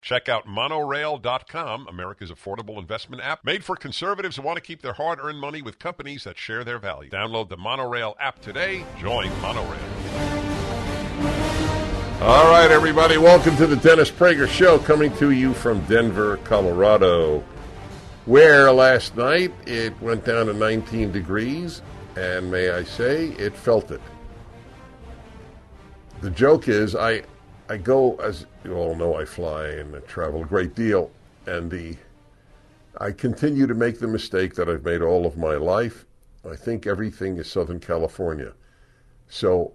Check out monorail.com, America's affordable investment app, made for conservatives who want to keep their hard-earned money with companies that share their values. Download the Monorail app today. Join Monorail. All right, everybody, welcome to the Dennis Prager Show, coming to you from Denver, Colorado, where last night it went down to 19 degrees, and may I say, it felt it. The joke is, I go, as you all know, I fly and I travel a great deal, and I continue to make the mistake that I've made all of my life. I think everything is Southern California. So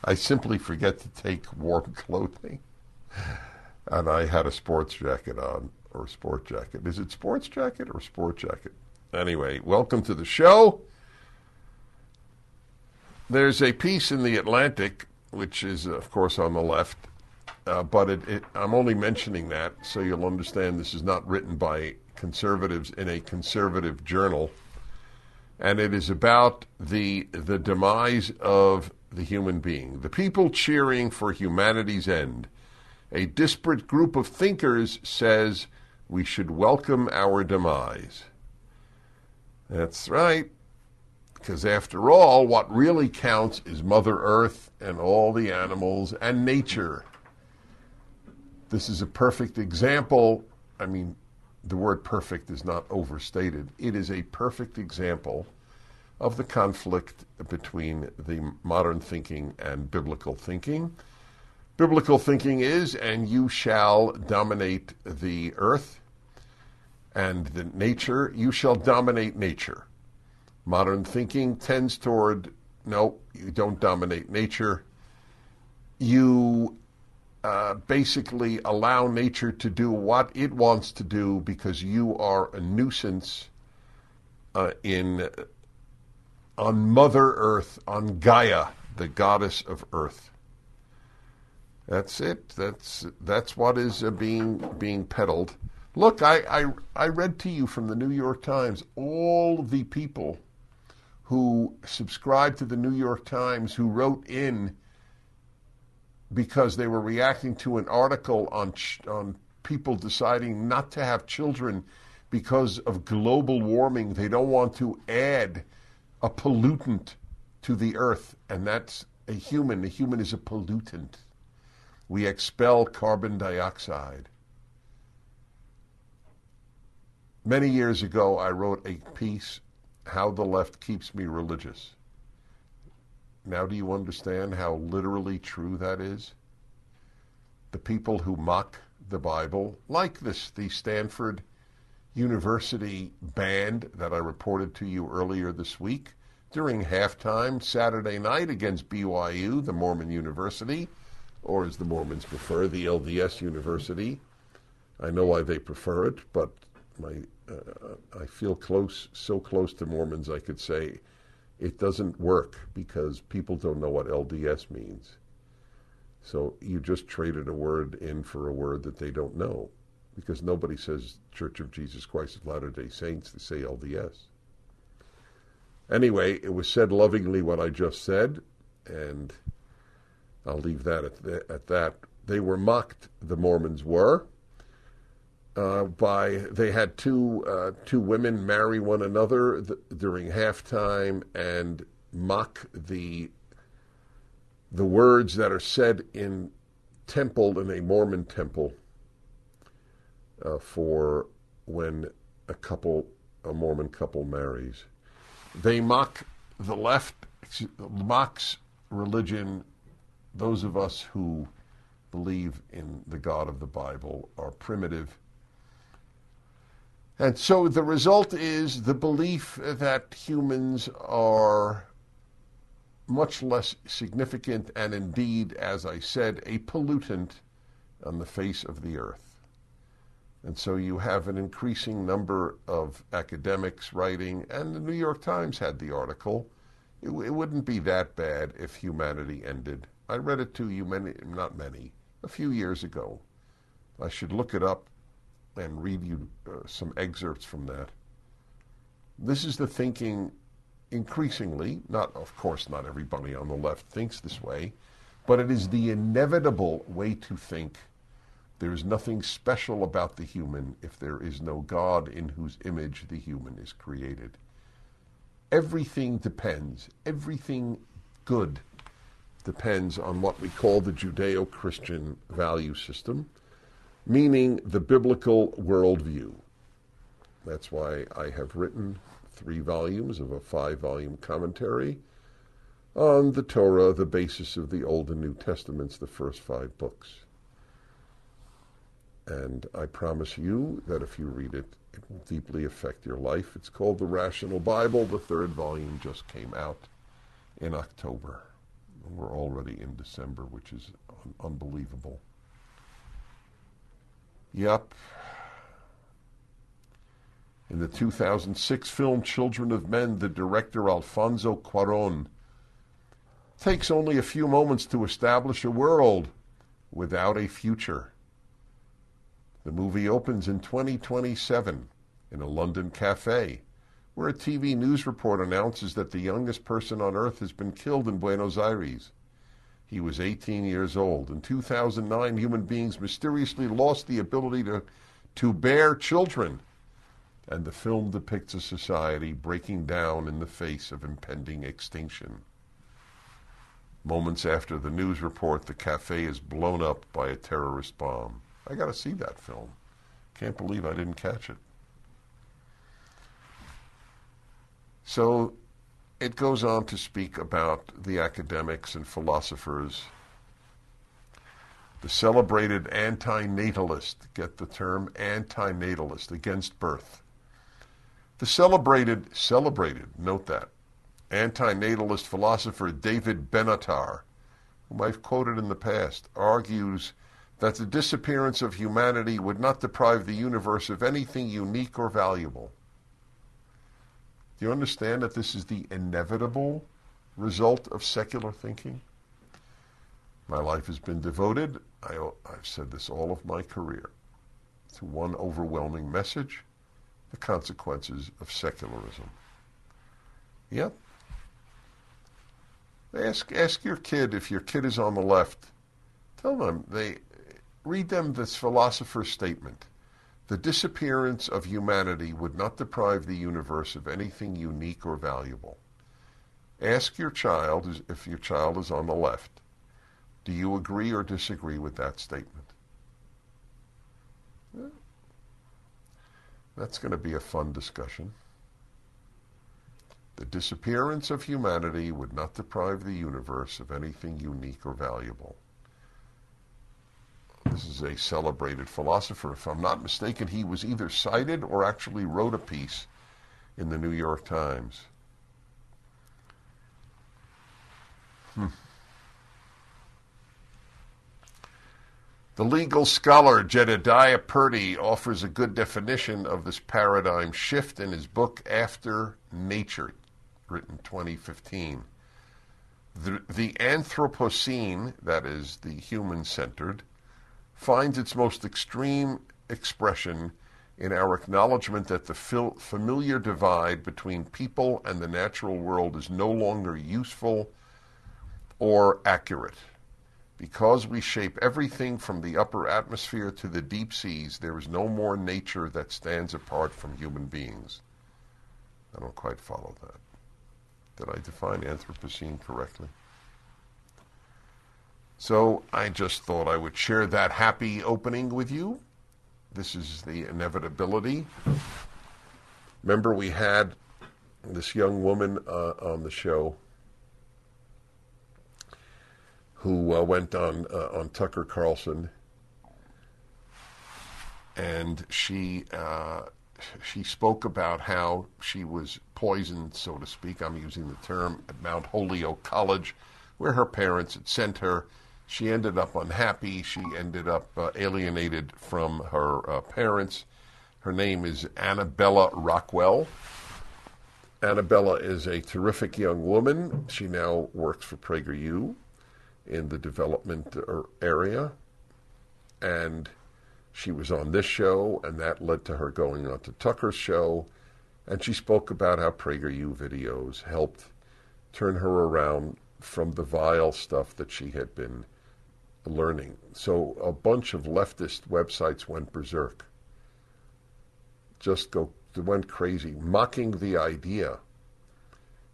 I simply forget to take warm clothing. And I had a sports jacket on, or sport jacket. Is it sports jacket or sport jacket? Anyway, welcome to the show. There's a piece in the Atlantic, which is, of course, on the left, but I'm only mentioning that so you'll understand this is not written by conservatives in a conservative journal, and it is about the demise of the human being. The people cheering for humanity's end. A disparate group of thinkers says we should welcome our demise. That's right. Because after all, what really counts is Mother Earth and all the animals and nature. This is a perfect example. I mean, the word perfect is not overstated. It is a perfect example of the conflict between the modern thinking and biblical thinking. Biblical thinking is, and you shall dominate the earth, and the nature, you shall dominate nature. Modern thinking tends toward, no, you don't dominate nature. You basically allow nature to do what it wants to do because you are a nuisance on Mother Earth, on Gaia, the goddess of Earth. That's it. That's what is being peddled. Look, I read to you from the New York Times all the people who subscribed to the New York Times, who wrote in because they were reacting to an article on people deciding not to have children because of global warming. They don't want to add a pollutant to the earth, and that's a human. A human is a pollutant. We expel carbon dioxide. Many years ago, I wrote a piece, How the Left Keeps Me Religious. Now do you understand how literally true that is? The people who mock the Bible, like the Stanford University band that I reported to you earlier this week, during halftime Saturday night against BYU, the Mormon University, or as the Mormons prefer, the LDS University. I know why they prefer it, but I feel so close to Mormons I could say it doesn't work because people don't know what LDS means. So you just traded a word in for a word that they don't know, because nobody says Church of Jesus Christ of Latter-day Saints, they say LDS. Anyway, it was said lovingly what I just said, and I'll leave that at that. They were mocked, the Mormons were. They had two women marry one another during halftime and mock the words that are said in a Mormon temple, for when a Mormon couple marries. They mock the left, mocks religion. Those of us who believe in the God of the Bible are primitive. And so the result is the belief that humans are much less significant and indeed, as I said, a pollutant on the face of the earth. And so you have an increasing number of academics writing, and the New York Times had the article. It wouldn't be that bad if humanity ended. I read it to you a few years ago. I should look it up and read you some excerpts from that. This is the thinking increasingly, of course not everybody on the left thinks this way, but it is the inevitable way to think There is nothing special about the human if there is no God in whose image the human is created. Everything good depends on what we call the Judeo-Christian value system, meaning the biblical worldview. That's why I have written 3 volumes of a 5-volume commentary on the Torah, the basis of the Old and New Testaments, the first 5 books. And I promise you that if you read it, it will deeply affect your life. It's called The Rational Bible. The 3rd volume just came out in October. We're already in December, which is unbelievable. Yep. In the 2006 film Children of Men, the director Alfonso Cuarón takes only a few moments to establish a world without a future. The movie opens in 2027 in a London cafe, where a TV news report announces that the youngest person on Earth has been killed in Buenos Aires. He was 18 years old. In 2009, human beings mysteriously lost the ability to bear children. And the film depicts a society breaking down in the face of impending extinction. Moments after the news report, the cafe is blown up by a terrorist bomb. I got to see that film. Can't believe I didn't catch it. So it goes on to speak about the academics and philosophers. The celebrated anti-natalist, get the term anti-natalist, against birth. The celebrated, note that, anti-natalist philosopher David Benatar, whom I've quoted in the past, argues that the disappearance of humanity would not deprive the universe of anything unique or valuable. Do you understand that this is the inevitable result of secular thinking? My life has been devoted, I've said this all of my career, to one overwhelming message: the consequences of secularism. Yep. Ask your kid, if your kid is on the left, tell them, read them this philosopher's statement. The disappearance of humanity would not deprive the universe of anything unique or valuable. Ask your child, if your child is on the left, do you agree or disagree with that statement? Yeah. That's going to be a fun discussion. The disappearance of humanity would not deprive the universe of anything unique or valuable. This is a celebrated philosopher. If I'm not mistaken, he was either cited or actually wrote a piece in the New York Times. The legal scholar Jedediah Purdy offers a good definition of this paradigm shift in his book After Nature, written 2015. The Anthropocene, that is, the human-centered, finds its most extreme expression in our acknowledgement that the familiar divide between people and the natural world is no longer useful or accurate. Because we shape everything from the upper atmosphere to the deep seas, there is no more nature that stands apart from human beings. I don't quite follow that. Did I define Anthropocene correctly? So I just thought I would share that happy opening with you. This is the inevitability. Remember, we had this young woman on the show who went on Tucker Carlson, and she spoke about how she was poisoned, so to speak. I'm using the term, at Mount Holyoke College, where her parents had sent her. She ended up unhappy. She ended up alienated from her parents. Her name is Annabella Rockwell. Annabella is a terrific young woman. She now works for PragerU in the development area. And she was on this show, and that led to her going on to Tucker's show. And she spoke about how PragerU videos helped turn her around from the vile stuff that she had been learning. So a bunch of leftist websites went berserk. They went crazy, mocking the idea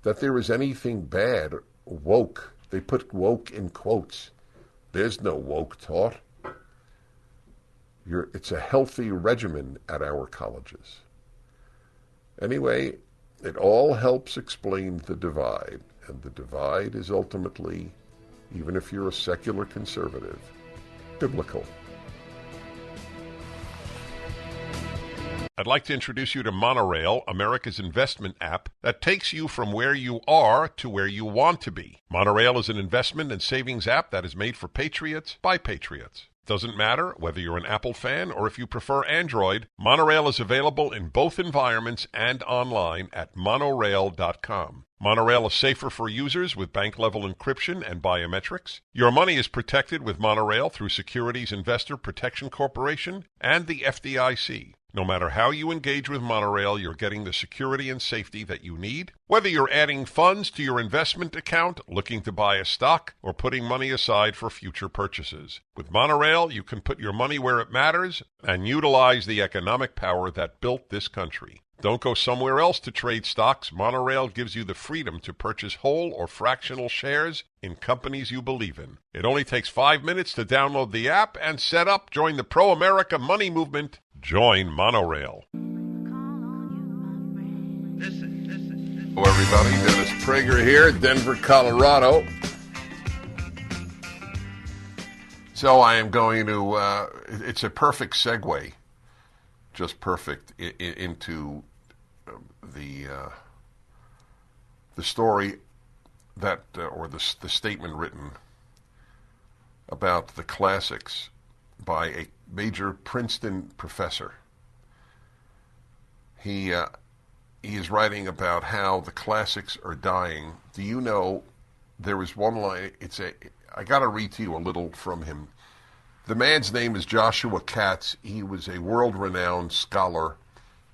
that there is anything bad, woke. They put woke in quotes. There's no woke taught. It's a healthy regimen at our colleges. Anyway, it all helps explain the divide, and the divide is ultimately, even if you're a secular conservative, biblical. I'd like to introduce you to Monorail, America's investment app that takes you from where you are to where you want to be. Monorail is an investment and savings app that is made for patriots by patriots. Doesn't matter whether you're an Apple fan or if you prefer Android, Monorail is available in both environments and online at monorail.com. Monorail is safer for users with bank-level encryption and biometrics. Your money is protected with Monorail through Securities Investor Protection Corporation and the FDIC. No matter how you engage with Monorail, you're getting the security and safety that you need. Whether you're adding funds to your investment account, looking to buy a stock, or putting money aside for future purchases. With Monorail, you can put your money where it matters and utilize the economic power that built this country. Don't go somewhere else to trade stocks. Monorail gives you the freedom to purchase whole or fractional shares in companies you believe in. It only takes 5 minutes to download the app and set up. Join the pro-America money movement. Join Monorail. Hello, everybody. Dennis Prager here, Denver, Colorado. So I am going to, it's a perfect segue, just perfect, into the story that, or the statement written about the classics by a major Princeton professor. He is writing about how the classics are dying. Do you know, there was one line, I got to read to you a little from him. The man's name is Joshua Katz. He was a world-renowned scholar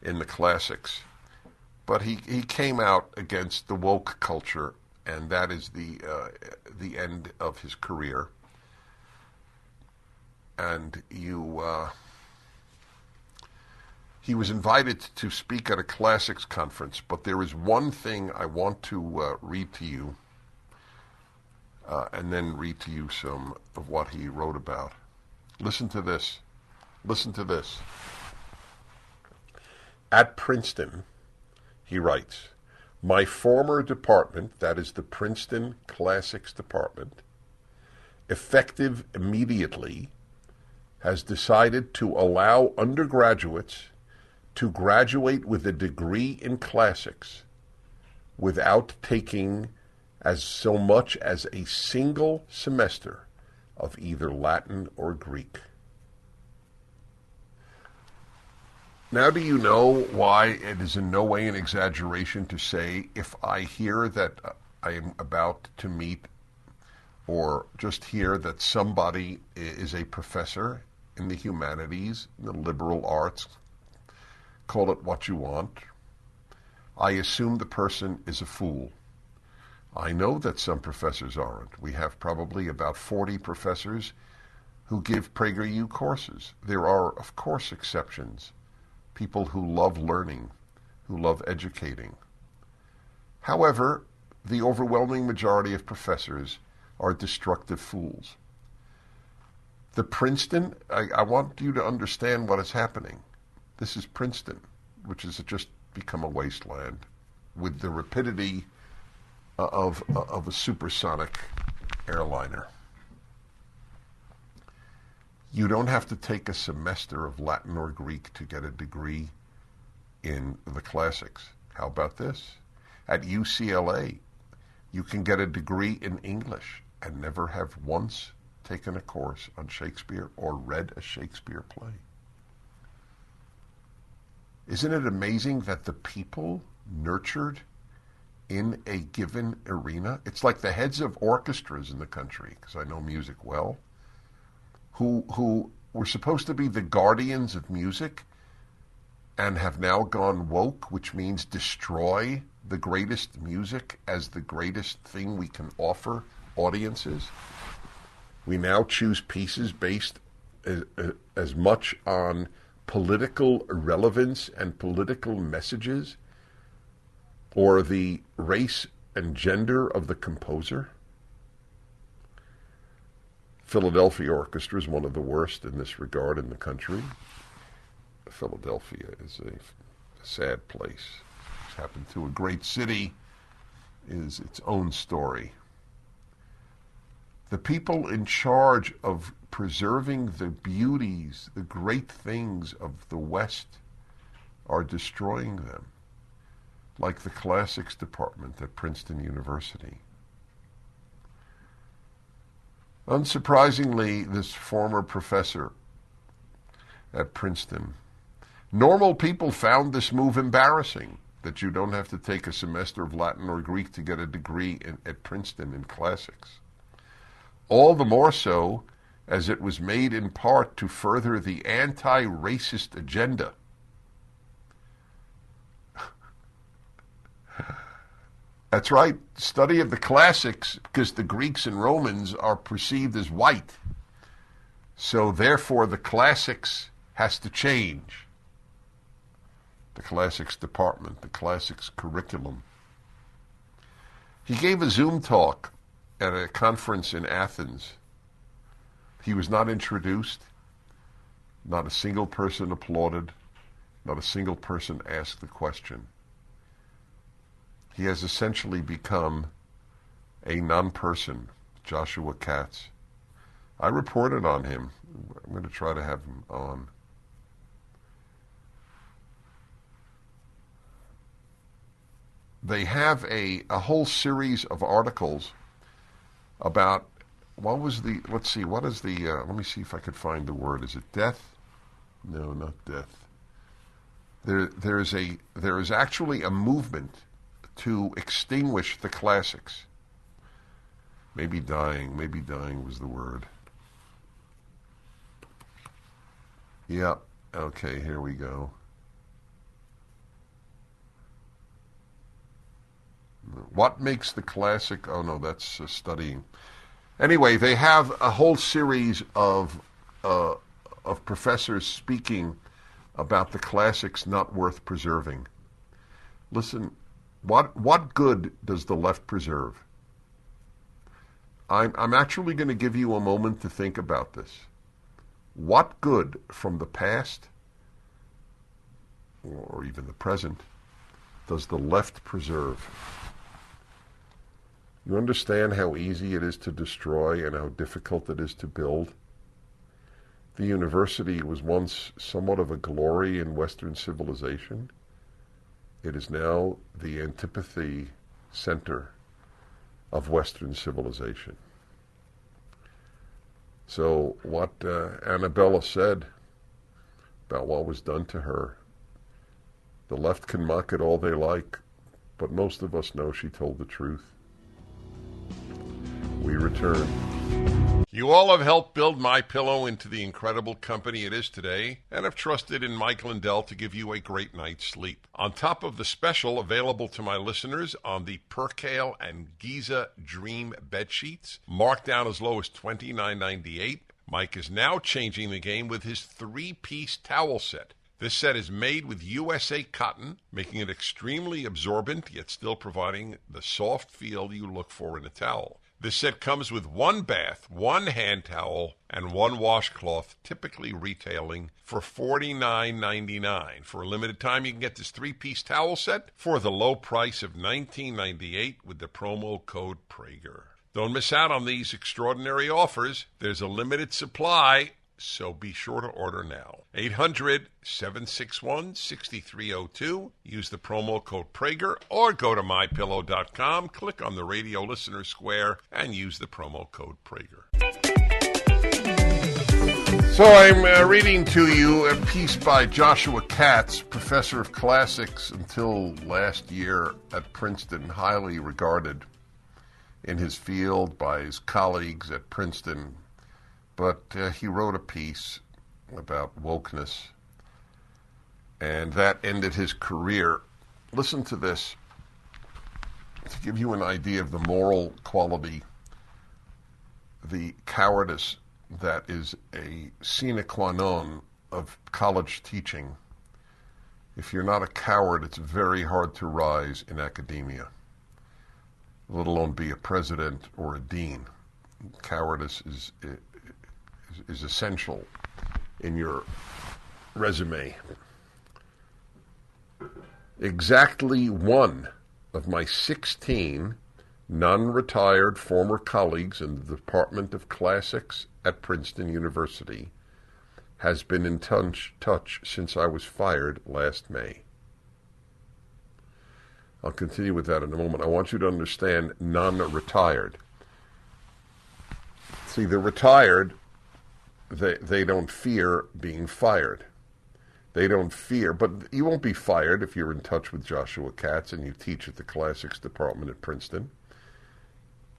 in the classics. But he came out against the woke culture, and that is the end of his career. And he was invited to speak at a classics conference, but there is one thing I want to read to you, and then read to you some of what he wrote about. Listen to this. Listen to this. At Princeton, he writes, my former department, that is the Princeton Classics Department, effective immediately, has decided to allow undergraduates to graduate with a degree in classics without taking as so much as a single semester of either Latin or Greek. Now, do you know why it is in no way an exaggeration to say if I hear that I am about to meet or just hear that somebody is a professor in the humanities, the liberal arts, call it what you want, I assume the person is a fool. I know that some professors aren't. We have probably about 40 professors who give PragerU courses. There are, of course, exceptions. People who love learning, who love educating. However, the overwhelming majority of professors are destructive fools. The Princeton, I want you to understand what is happening. This is Princeton, which has just become a wasteland with the rapidity of a supersonic airliner. You don't have to take a semester of Latin or Greek to get a degree in the classics. How about this? At UCLA, you can get a degree in English and never have once taken a course on Shakespeare or read a Shakespeare play. Isn't it amazing that the people nurtured in a given arena, it's like the heads of orchestras in the country, because I know music well, who were supposed to be the guardians of music and have now gone woke, which means destroy the greatest music as the greatest thing we can offer audiences. We now choose pieces based as much on political relevance and political messages, or the race and gender of the composer. Philadelphia Orchestra is one of the worst in this regard in the country. Philadelphia is a sad place. What's happened to a great city is its own story. The people in charge of preserving the beauties, the great things of the West, are destroying them, like the classics department at Princeton University. Unsurprisingly, this former professor at Princeton, normal people found this move embarrassing, that you don't have to take a semester of Latin or Greek to get a degree at Princeton in classics. All the more so as it was made in part to further the anti-racist agenda. That's right, study of the classics, because the Greeks and Romans are perceived as white. So therefore the classics has to change. The classics department, the classics curriculum. He gave a Zoom talk at a conference in Athens. He was not introduced. Not a single person applauded. Not a single person asked the question. He has essentially become a non-person, Joshua Katz. I reported on him. I'm going to try to have him on. They have a whole series of articles about let me see if I could find the word. Is it death? No, not death. There is actually a movement to extinguish the classics. Maybe dying was the word. Yep, okay, here we go. What makes the classic? Oh no, that's studying. Anyway, they have a whole series of professors speaking about the classics not worth preserving. Listen, what good does the left preserve? I'm actually going to give you a moment to think about this. What good from the past, or even the present, does the left preserve? You understand how easy it is to destroy and how difficult it is to build? The university was once somewhat of a glory in Western civilization. It is now the antipathy center of Western civilization. So what Annabella said about what was done to her, the left can mock it all they like, but most of us know she told the truth. We return. You all have helped build MyPillow into the incredible company it is today, and have trusted in Mike Lindell to give you a great night's sleep. On top of the special available to my listeners on the Percale and Giza Dream bed sheets, marked down as low as $29.98, Mike is now changing the game with his 3-piece towel set. This set is made with USA cotton, making it extremely absorbent, yet still providing the soft feel you look for in a towel. This set comes with 1 bath, 1 hand towel, and 1 washcloth, typically retailing for $49.99. For a limited time, you can get this 3-piece towel set for the low price of $19.98 with the promo code Prager. Don't miss out on these extraordinary offers. There's a limited supply, so be sure to order now. 800-761-6302. Use the promo code Prager, or go to MyPillow.com, click on the radio listener square, and use the promo code Prager. So I'm reading to you a piece by Joshua Katz, professor of classics until last year at Princeton, highly regarded in his field by his colleagues at Princeton. But he wrote a piece about wokeness, and that ended his career. Listen to this to give you an idea of the moral quality the cowardice that is a sine qua non of college teaching. If you're not a coward, it's very hard to rise in academia, let alone be a president or a dean. Cowardice is essential in your resume. Exactly one of my 16 non-retired former colleagues in the Department of Classics at Princeton University has been in touch since I was fired last May. I'll continue with that in a moment. I want you to understand non-retired. See, the retired, they don't fear being fired. They don't fear, but you won't be fired if you're in touch with Joshua Katz and you teach at the Classics Department at Princeton.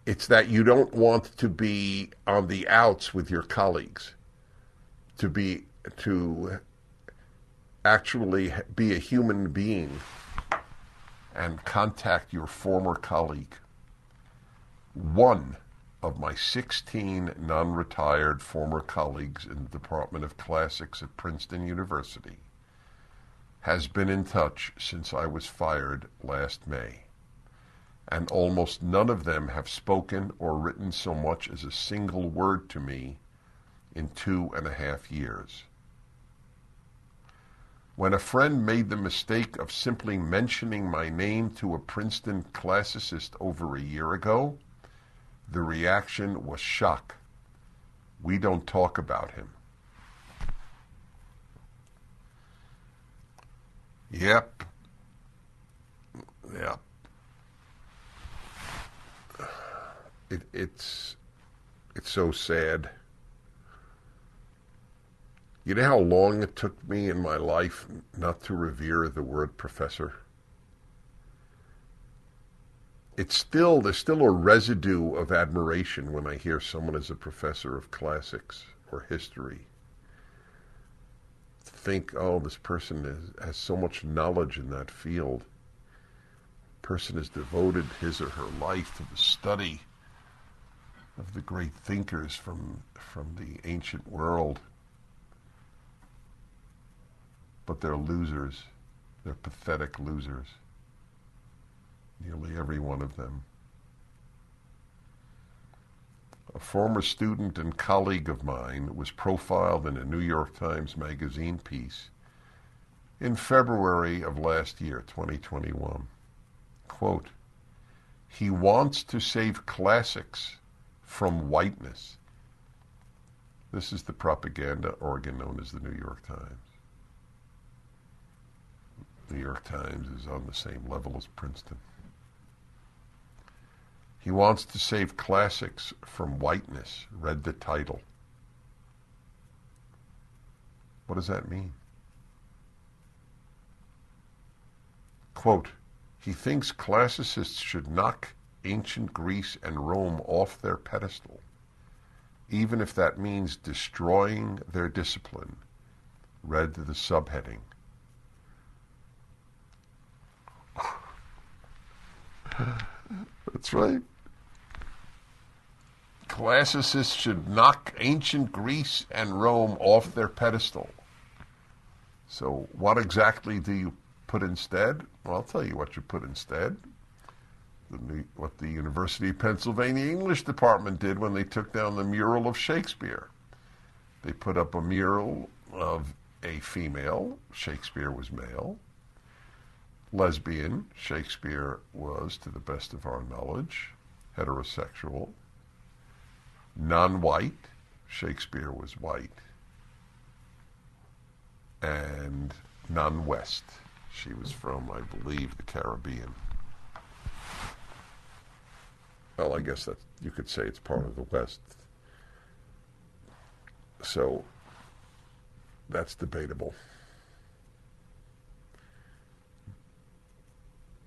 It's that you don't want to be on the outs with your colleagues, to actually be a human being and contact your former colleague. One of my 16 non-retired former colleagues in the Department of Classics at Princeton University has been in touch since I was fired last May, and almost none of them have spoken or written so much as a single word to me in 2.5 years. When a friend made the mistake of simply mentioning my name to a Princeton classicist over a year ago, the reaction was shock. We don't talk about him. Yep. It's so sad. You know how long it took me in my life not to revere the word professor? There's still a residue of admiration when I hear someone is a professor of classics or history. Think, oh, this person has so much knowledge in that field. Person has devoted his or her life to the study of the great thinkers from the ancient world. But they're losers. They're pathetic losers. Nearly every one of them. A former student and colleague of mine was profiled in a New York Times Magazine piece in February of last year, 2021. Quote, he wants to save classics from whiteness. This is the propaganda organ known as the New York Times. New York Times is on the same level as Princeton. He wants to save classics from whiteness. Read the title. What does that mean? Quote, he thinks classicists should knock ancient Greece and Rome off their pedestal, even if that means destroying their discipline. Read the subheading. That's right. Classicists should knock ancient Greece and Rome off their pedestal. So what exactly do you put instead? Well, I'll tell you what you put instead. What the University of Pennsylvania English department did when they took down the mural of Shakespeare. They put up a mural of a female. Shakespeare was male. Lesbian. Shakespeare was, to the best of our knowledge, heterosexual. Non-white. Shakespeare was white. And non-West. She was from, I believe, the Caribbean. Well, I guess that you could say it's part of the West. So that's debatable.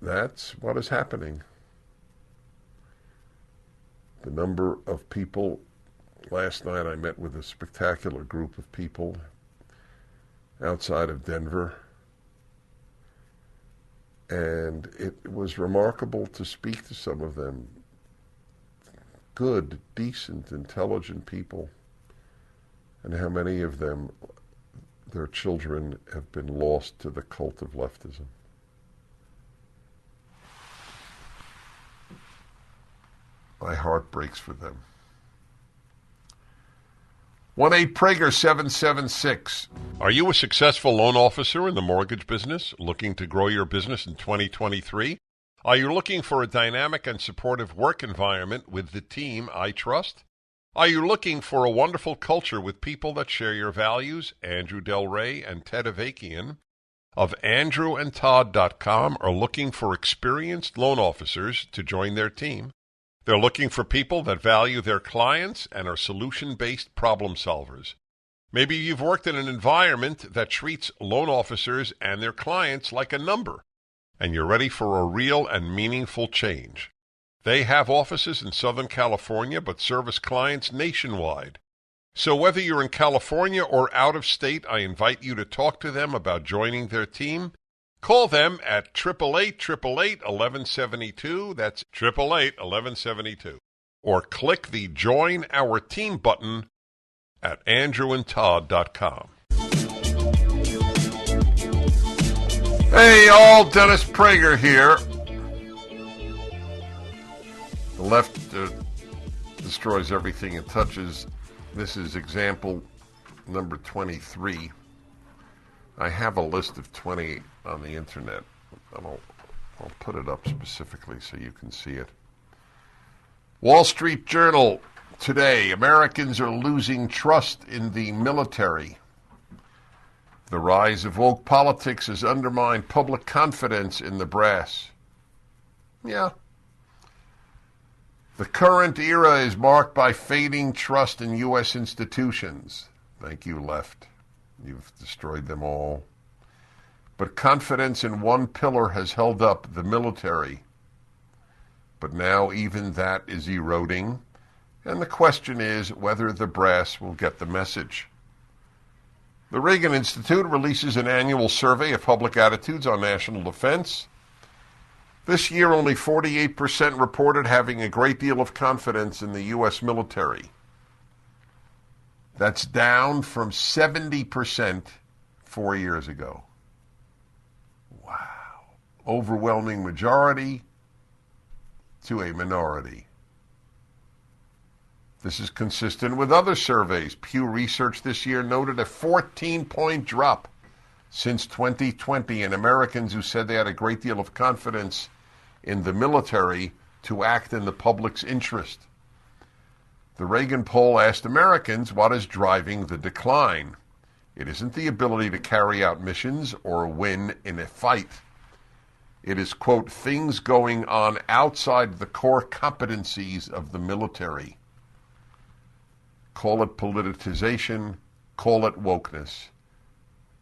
That's what is happening. The number of people, last night I met with a spectacular group of people outside of Denver, and it was remarkable to speak to some of them. good, decent, intelligent people, and how many of them, their children, have been lost to the cult of leftism. My heart breaks for them. 1-8-PRAGER-776. Are you a successful loan officer in the mortgage business, looking to grow your business in 2023? Are you looking for a dynamic and supportive work environment with the team I trust? Are you looking for a wonderful culture with people that share your values? Andrew Del Rey and Ted Avakian of andrewandtodd.com are looking for experienced loan officers to join their team. They're looking for people that value their clients and are solution-based problem solvers. Maybe you've worked in an environment that treats loan officers and their clients like a number, and you're ready for a real and meaningful change. They have offices in Southern California but service clients nationwide. So whether you're in California or out of state, I invite you to talk to them about joining their team. Call them at 888-888-1172. That's 888-1172. Or click the Join Our Team button at andrewandtodd.com. Hey, all, Dennis Prager here. The left destroys everything it touches. This is example number 23. I have a list of 20 on the internet. I'll put it up specifically so you can see it. Wall Street Journal today. Americans are losing trust in the military. The rise of woke politics has undermined public confidence in the brass. Yeah. The current era is marked by fading trust in U.S. institutions. Thank you, left. You've destroyed them all. But confidence in one pillar has held up, the military. But now even that is eroding, and the question is whether the brass will get the message. The Reagan Institute releases an annual survey of public attitudes on national defense. This year, only 48% reported having a great deal of confidence in the U.S. military. That's down from 70% 4 years ago. Wow. Overwhelming majority to a minority. This is consistent with other surveys. Pew Research this year noted a 14-point drop since 2020 in Americans who said they had a great deal of confidence in the military to act in the public's interest. The Reagan poll asked Americans what is driving the decline. It isn't the ability to carry out missions or win in a fight. It is, quote, things going on outside the core competencies of the military. Call it politicization, call it wokeness.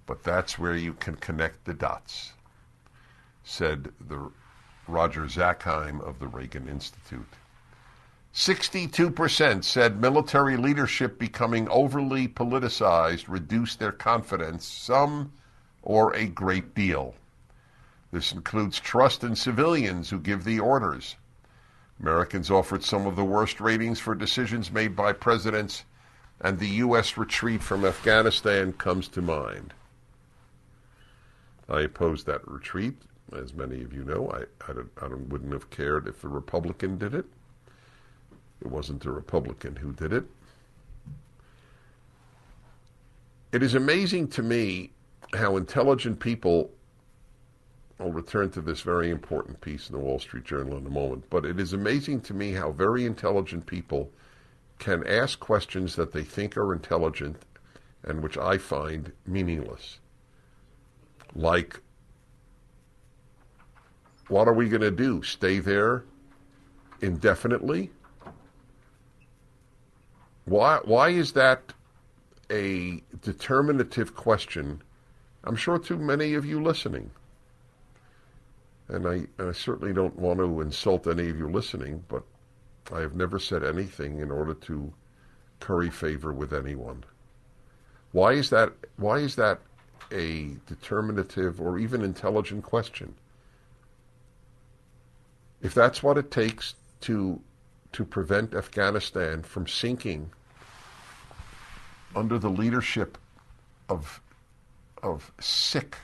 But that's where you can connect the dots, said the Roger Zackheim of the Reagan Institute. 62% said military leadership becoming overly politicized reduced their confidence, some or a great deal. This includes trust in civilians who give the orders. Americans offered some of the worst ratings for decisions made by presidents, and the U.S. retreat from Afghanistan comes to mind. I opposed that retreat. As many of you know, I wouldn't have cared if a Republican did it. It wasn't a Republican who did it. It is amazing to me how intelligent people, I'll return to this very important piece in the Wall Street Journal in a moment, but it is amazing to me how very intelligent people can ask questions that they think are intelligent and which I find meaningless. Like, what are we going to do? Stay there indefinitely? Why is that a determinative question? I'm sure to many of you listening. And I certainly don't want to insult any of you listening, but I have never said anything in order to curry favor with anyone. Why is that a determinative or even intelligent question? If that's what it takes to to prevent Afghanistan from sinking under the leadership of sick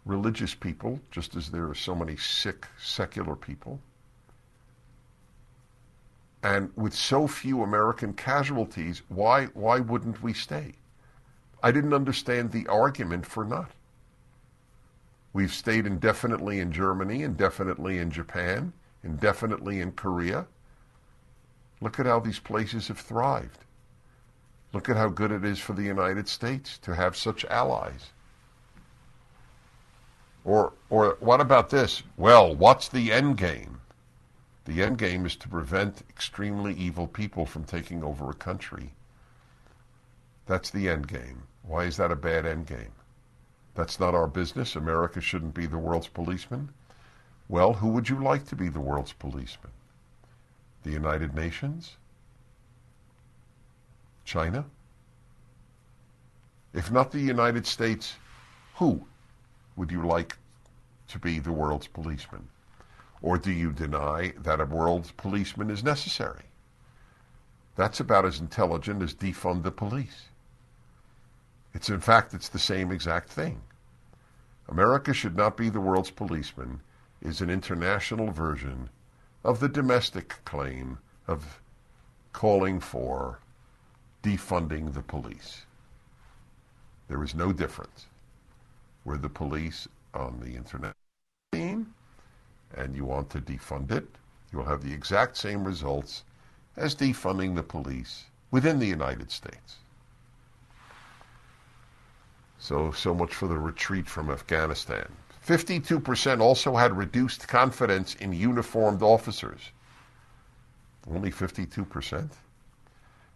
religious people, just as there are so many sick secular people, and with so few American casualties, why wouldn't we stay? I didn't understand the argument for not. We've stayed indefinitely in Germany, indefinitely in Japan, indefinitely in Korea. Look at how these places have thrived. Look at how good it is for the United States to have such allies. Or what about this? Well, what's the end game? The end game is to prevent extremely evil people from taking over a country. That's the end game. Why is that a bad end game? That's not our business. America shouldn't be the world's policeman. Well, who would you like to be the world's policeman? The United Nations? China? If not the United States, who would you like to be the world's policeman? Or do you deny that a world's policeman is necessary? That's about as intelligent as defund the police. In fact, it's the same exact thing. America should not be the world's policeman is an international version of the domestic claim of calling for defunding the police. There is no difference. We're the police on the internet scene, and you want to defund it, you will have the exact same results as defunding the police within the United States. So much for the retreat from Afghanistan. 52% also had reduced confidence in uniformed officers. Only 52%?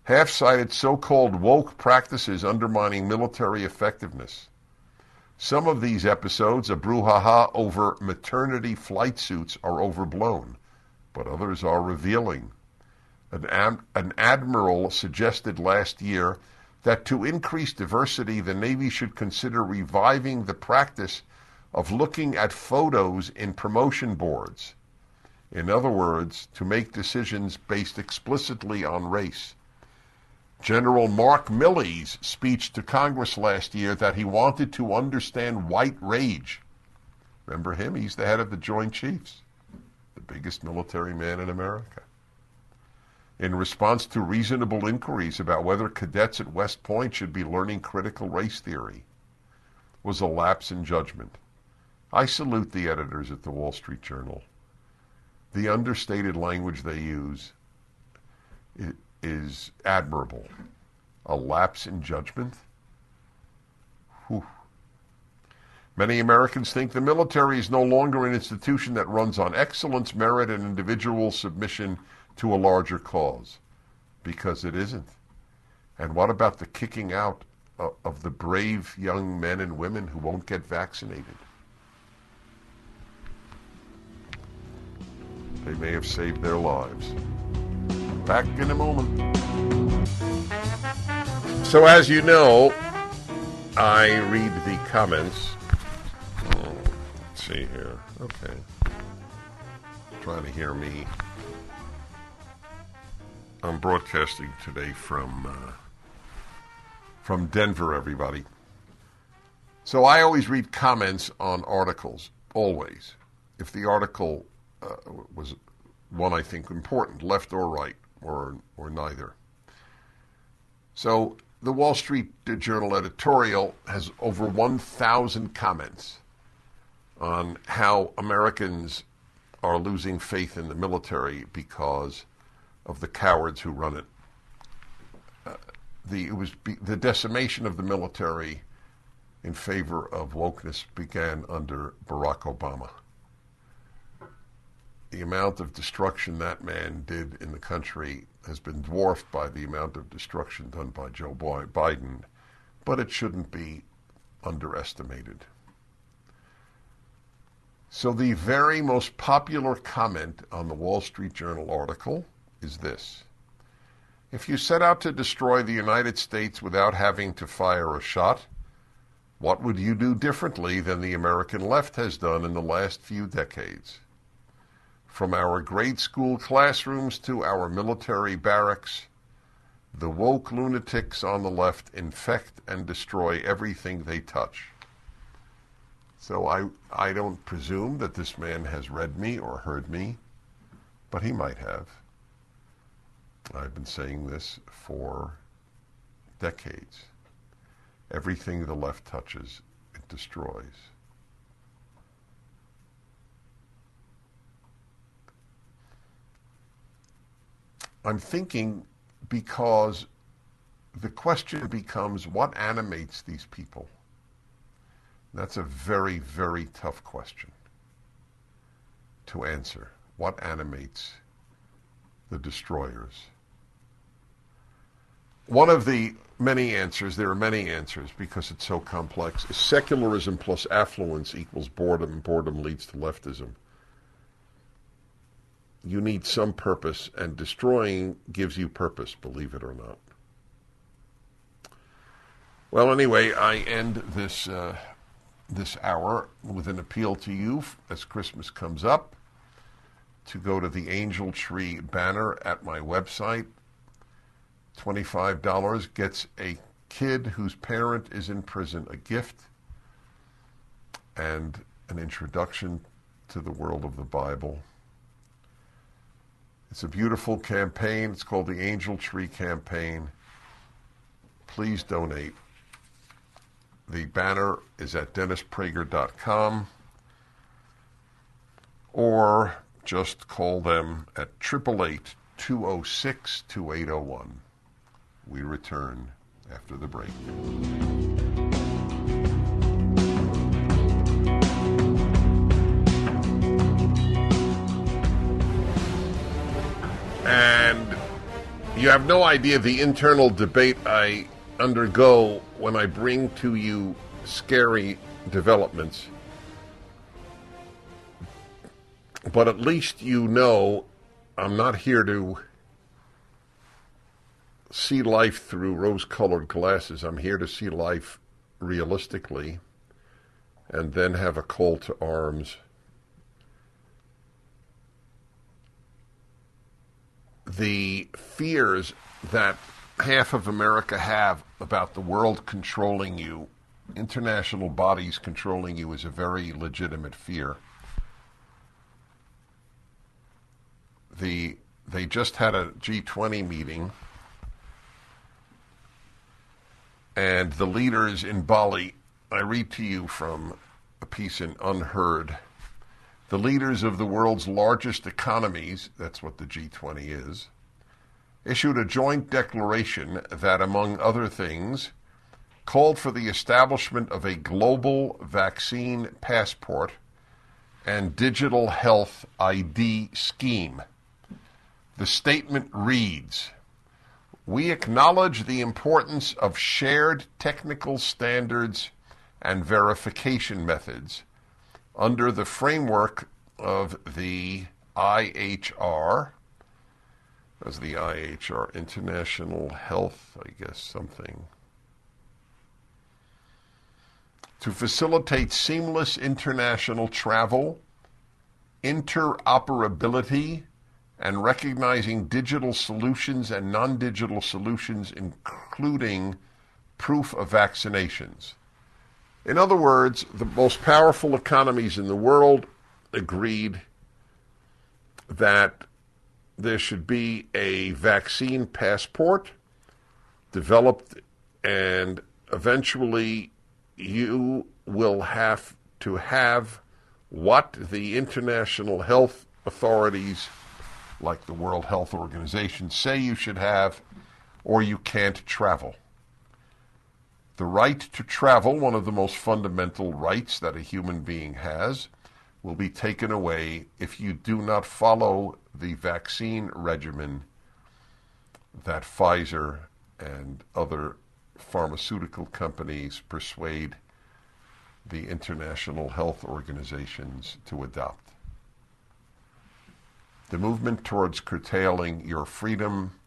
Half cited so-called woke practices undermining military effectiveness. Some of these episodes of brouhaha over maternity flight suits are overblown, but others are revealing. An admiral suggested last year that to increase diversity, the Navy should consider reviving the practice of looking at photos in promotion boards. In other words, to make decisions based explicitly on race. General Mark Milley's speech to Congress last year that he wanted to understand white rage. Remember him? He's the head of the Joint Chiefs, the biggest military man in America. In response to reasonable inquiries about whether cadets at West Point should be learning critical race theory, was a lapse in judgment. I salute the editors at the Wall Street Journal. The understated language they use is admirable. A lapse in judgment? Whew. Many Americans think the military is no longer an institution that runs on excellence, merit, and individual submission to a larger cause, because it isn't. And what about the kicking out of the brave young men and women who won't get vaccinated? They may have saved their lives. Back in a moment. So as you know, I read the comments. Let's see here. Okay. Trying to hear me. I'm broadcasting today from Denver, everybody. So I always read comments on articles, always. If the article was one I think important, left or right, or neither. So the Wall Street Journal editorial has over 1,000 comments on how Americans are losing faith in the military because of the cowards who run it. The decimation of the military in favor of wokeness began under Barack Obama. The amount of destruction that man did in the country has been dwarfed by the amount of destruction done by Joe Biden, but it shouldn't be underestimated. So the very most popular comment on the Wall Street Journal article is this: if you set out to destroy the United States without having to fire a shot, what would you do differently than the American left has done in the last few decades? From our grade school classrooms to our military barracks, the woke lunatics on the left infect and destroy everything they touch. So I don't presume that this man has read me or heard me, but he might have. I've been saying this for decades. Everything the left touches, it destroys. I'm thinking because the question becomes, what animates these people? That's a very, very tough question to answer. What animates the destroyers? One of the many answers, there are many answers because it's so complex, is secularism plus affluence equals boredom. Boredom leads to leftism. You need some purpose, and destroying gives you purpose, believe it or not. Well, anyway, I end this hour with an appeal to you as Christmas comes up to go to the Angel Tree banner at my website. $25 gets a kid whose parent is in prison a gift and an introduction to the world of the Bible. It's a beautiful campaign. It's called the Angel Tree Campaign. Please donate. The banner is at DennisPrager.com, or just call them at 888-206-2801. We return after the break. And you have no idea the internal debate I undergo when I bring to you scary developments. But at least you know I'm not here to see life through rose-colored glasses. I'm here to see life realistically and then have a call to arms. The fears that half of America have about the world controlling you, international bodies controlling you, is a very legitimate fear. They just had a G20 meeting, and the leaders in Bali, I read to you from a piece in Unheard, the leaders of the world's largest economies, that's what the G20 is, issued a joint declaration that, among other things, called for the establishment of a global vaccine passport and digital health ID scheme. The statement reads, "We acknowledge the importance of shared technical standards and verification methods under the framework of the IHR," as the IHR, International Health, I guess, something, "to facilitate seamless international travel, interoperability, and recognizing digital solutions and non-digital solutions, including proof of vaccinations." In other words, the most powerful economies in the world agreed that there should be a vaccine passport developed, and eventually you will have to have what the international health authorities, like the World Health Organization, say you should have, or you can't travel. The right to travel, one of the most fundamental rights that a human being has, will be taken away if you do not follow the vaccine regimen that Pfizer and other pharmaceutical companies persuade the international health organizations to adopt. The movement towards curtailing your freedom,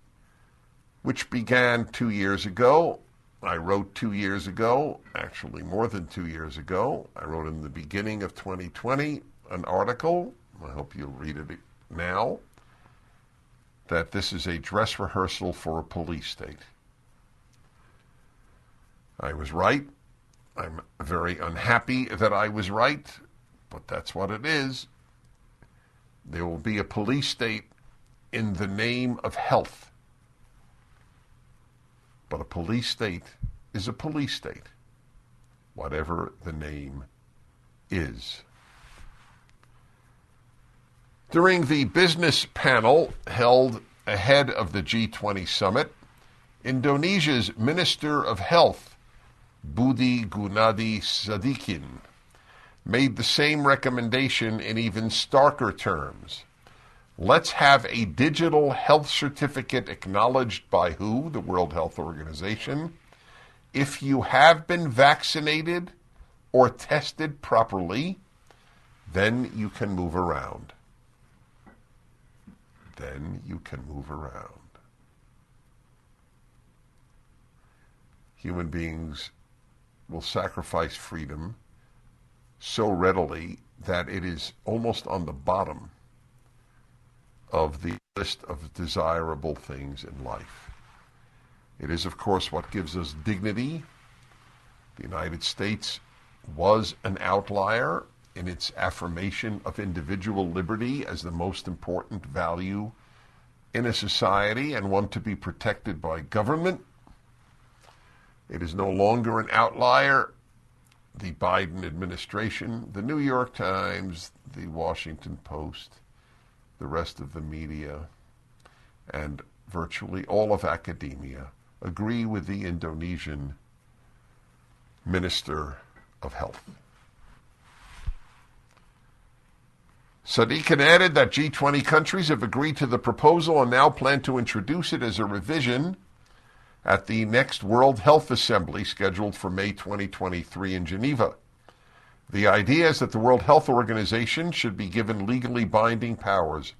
which began 2 years ago, I wrote 2 years ago, actually more than 2 years ago. I wrote in the beginning of 2020 an article. I hope you'll read it now that this is a dress rehearsal for a police state. I was right. I'm very unhappy that I was right, but that's what it is. There will be a police state in the name of health. But a police state is a police state, whatever the name is. During the business panel held ahead of the G20 summit, Indonesia's Minister of Health, Budi Gunadi Sadikin, made the same recommendation in even starker terms. Let's have a digital health certificate acknowledged by who? The World Health Organization. If you have been vaccinated or tested properly, then you can move around. Then you can move around. Human beings will sacrifice freedom so readily that it is almost on the bottom of the list of desirable things in life. It is, of course, what gives us dignity. The United States was an outlier in its affirmation of individual liberty as the most important value in a society and one to be protected by government. It is no longer an outlier. The Biden administration, the New York Times, the Washington Post, the rest of the media, and virtually all of academia agree with the Indonesian Minister of Health. Sadikin added that G20 countries have agreed to the proposal and now plan to introduce it as a revision at the next World Health Assembly scheduled for May 2023 in Geneva. The idea is that the World Health Organization should be given legally binding powers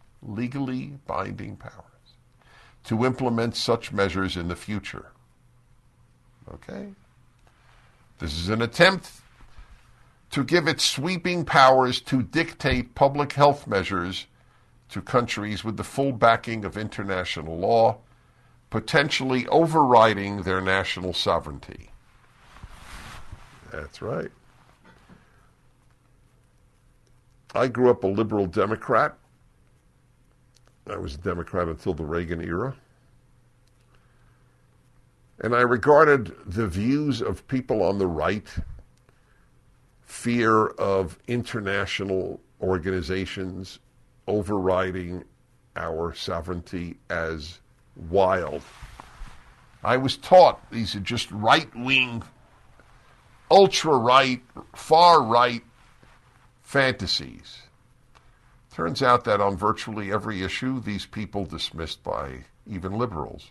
to implement such measures in the future. Okay? This is an attempt to give it sweeping powers to dictate public health measures to countries with the full backing of international law, potentially overriding their national sovereignty. That's right. I grew up a liberal Democrat. I was a Democrat until the Reagan era. And I regarded the views of people on the right, fear of international organizations overriding our sovereignty, as wild. I was taught these are just right-wing, ultra-right, far-right fantasies. Turns out that on virtually every issue, these people dismissed by even liberals,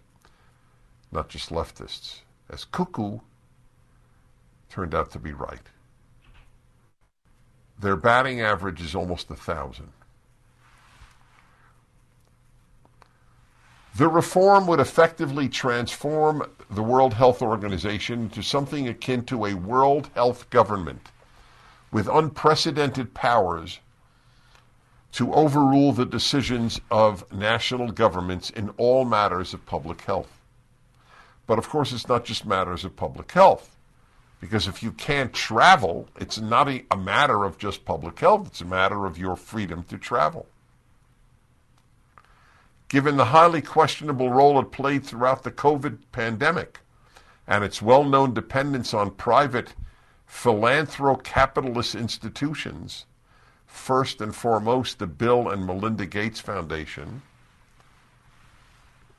not just leftists, as cuckoo, turned out to be right. Their batting average is almost 1,000. The reform would effectively transform the World Health Organization into something akin to a World Health Government with unprecedented powers to overrule the decisions of national governments in all matters of public health. But of course, it's not just matters of public health, because if you can't travel, it's not a matter of just public health, it's a matter of your freedom to travel. Given the highly questionable role it played throughout the COVID pandemic and its well-known dependence on private philanthro-capitalist institutions, first and foremost the Bill and Melinda Gates Foundation,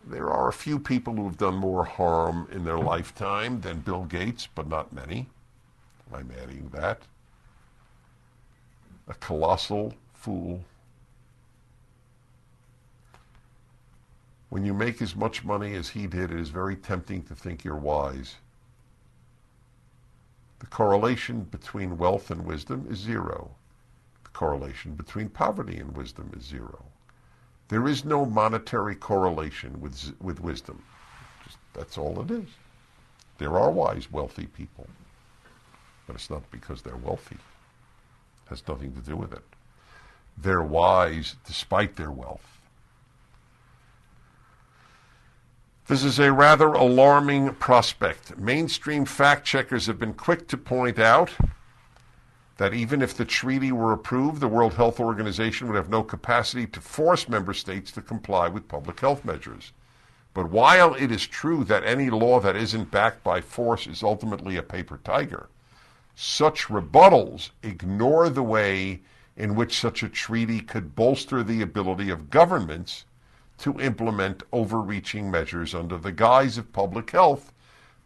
there are a few people who have done more harm in their lifetime than Bill Gates, but not many. I'm adding that. A colossal fool. When you make as much money as he did, it is very tempting to think you're wise. The correlation between wealth and wisdom is zero. The correlation between poverty and wisdom is zero. There is no monetary correlation with wisdom. That's all it is. There are wise, wealthy people, but it's not because they're wealthy. It has nothing to do with it. they're wise despite their wealth. This is a rather alarming prospect. Mainstream fact checkers have been quick to point out that even if the treaty were approved, the World Health Organization would have no capacity to force member states to comply with public health measures. But while it is true that any law that isn't backed by force is ultimately a paper tiger, such rebuttals ignore the way in which such a treaty could bolster the ability of governments to implement overreaching measures under the guise of public health,